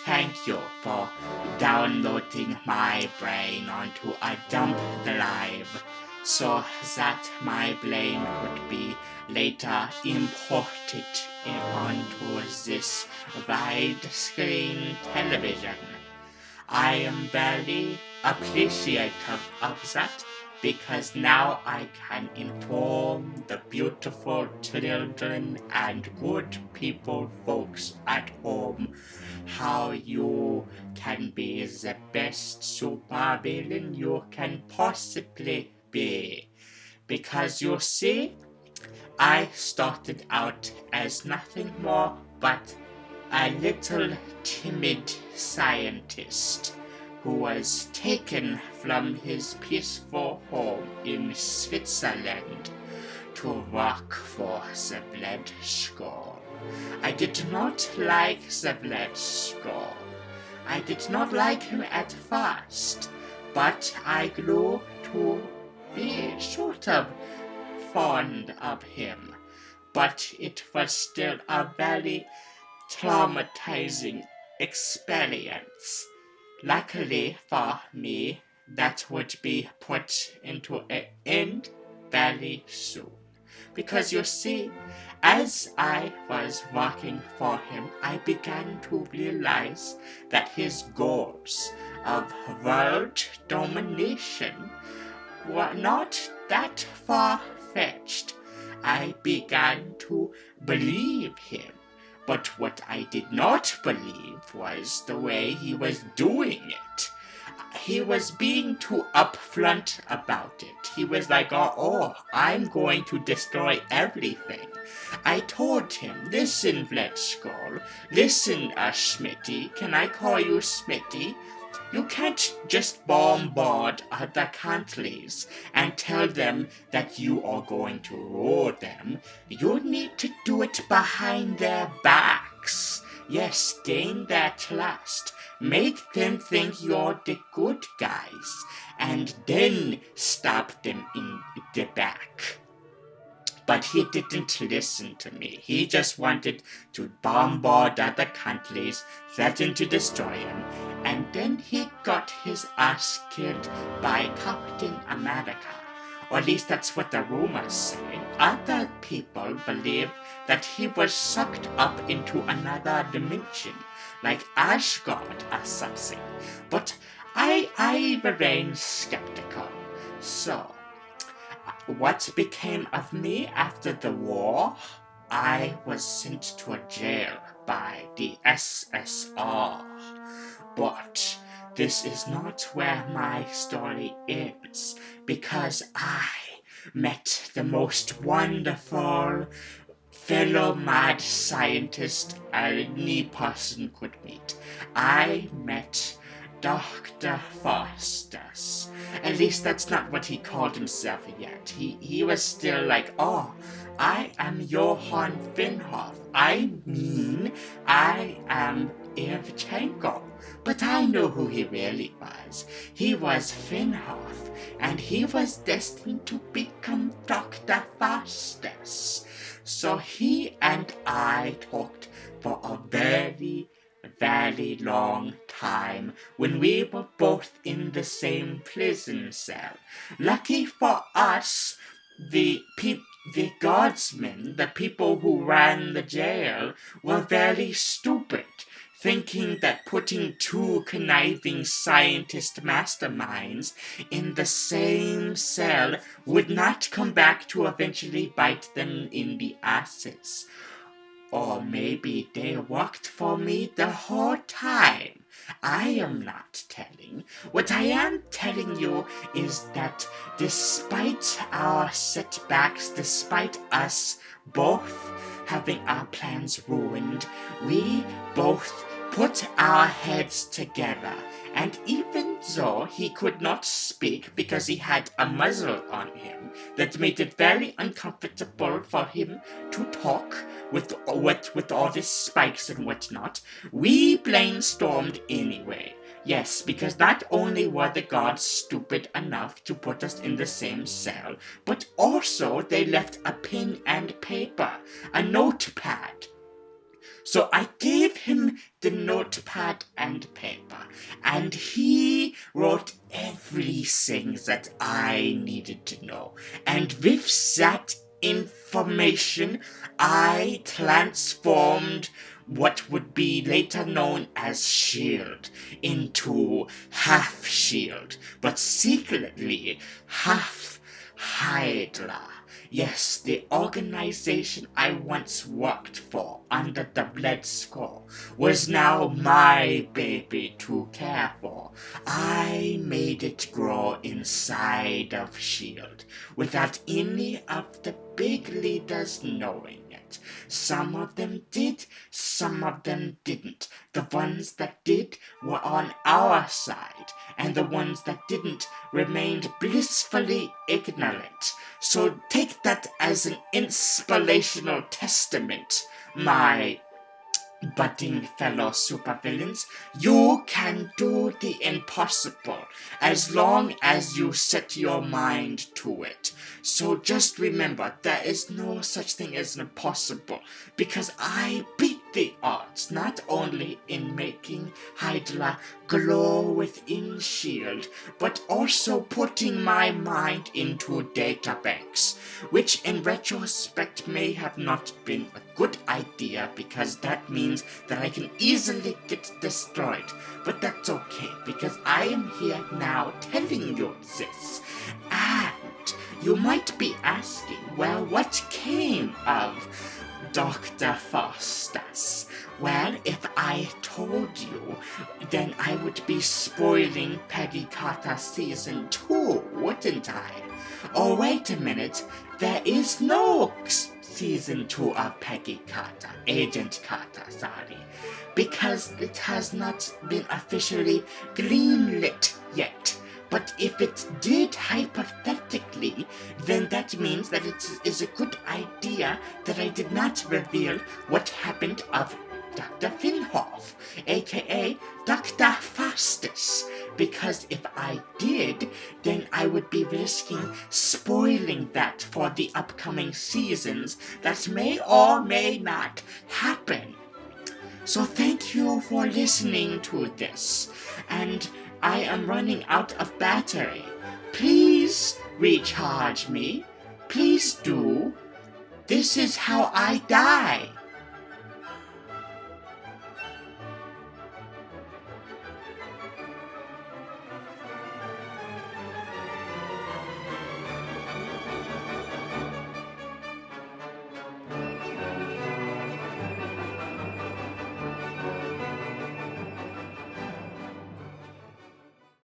Thank you for downloading my brain onto a dump drive so that my brain could be later imported onto this widescreen television. I am very appreciative of that because now I can inform the beautiful children and good people folks at home how you can be the best super villain you can possibly be. Because you see, I started out as nothing more but a little timid scientist who was taken from his peaceful home in Switzerland to work for the Blood Skull. I did not like the Blood Skull. I did not like him at first, but I grew to be sort of fond of him. But it was still a very traumatizing experience. Luckily for me, that would be put into an end very soon. Because you see, as I was working for him, I began to realize that his goals of world domination were not that far-fetched. I began to believe him. But what I did not believe was the way he was doing it. He was being too upfront about it. He was like, oh, I'm going to destroy everything. I told him, listen, Blood Skull, listen, Smitty. Can I call you Smitty? You can't just bombard other countries and tell them that you are going to rule them. You need to do it behind their backs. Yes, gain their trust. Make them think you're the good guys, and then stab them in the back. But he didn't listen to me. He just wanted to bombard other countries, threaten to destroy him, and then he got his ass killed by Captain America. Or at least that's what the rumors say. Other people believe that he was sucked up into another dimension, like Asgard or something. But I remain skeptical. So, what became of me after the war? I was sent to a jail by the SSR. But this is not where my story ends, because I met the most wonderful fellow mad scientist any person could meet. I met Dr. Faustus. At least that's not what he called himself yet. He was still like, oh, I am Johann Finhoff. I mean, I am Evchenko. But I know who he really was. He was Finhoff, and he was destined to become Dr. Faustus. So he and I talked for a very long time when we were both in the same prison cell. Lucky for us, the guardsmen, the people who ran the jail, were very stupid, thinking that putting two conniving scientist masterminds in the same cell would not come back to eventually bite them in the asses. Or maybe they worked for me the whole time. I am not telling. What I am telling you is that despite our setbacks, despite us both having our plans ruined, we both put our heads together. And even though he could not speak because he had a muzzle on him that made it very uncomfortable for him to talk with all these spikes and whatnot, we brainstormed anyway. Yes, because not only were the guards stupid enough to put us in the same cell, but also they left a pen and paper, a notepad, So I gave him the notepad and paper, and he wrote everything that I needed to know. And with that information, I transformed what would be later known as S.H.I.E.L.D. into half S.H.I.E.L.D., but secretly half Hydra. Yes, the organization I once worked for under the Blood Skull was now my baby to care for. I made it grow inside of S.H.I.E.L.D. without any of the big leaders knowing it. Some of them did, some of them didn't. The ones that did were on our side, and the ones that didn't remained blissfully ignorant. So take that as an inspirational testament, my budding fellow supervillains. You can do the impossible as long as you set your mind to it. So just remember, there is no such thing as impossible, because I beat the odds, not only in making Hydra glow within S.H.I.E.L.D., but also putting my mind into databanks, which in retrospect may have not been a good idea, because that means that I can easily get destroyed. But that's okay, because I am here now telling you this. And you might be asking, well, what came of Dr. Faustus? Well, if I told you, then I would be spoiling Peggy Carter Season 2, wouldn't I? Oh, wait a minute, there is no Season 2 of Peggy Carter, Agent Carter, sorry, because it has not been officially greenlit yet. But if it did hypothetically, then that means that it is a good idea that I did not reveal what happened of Dr. Finhoff, aka Dr. Faustus, because if I did, then I would be risking spoiling that for the upcoming seasons that may or may not happen. So thank you for listening to this, and I am running out of battery. Please recharge me. Please do. This is how I die.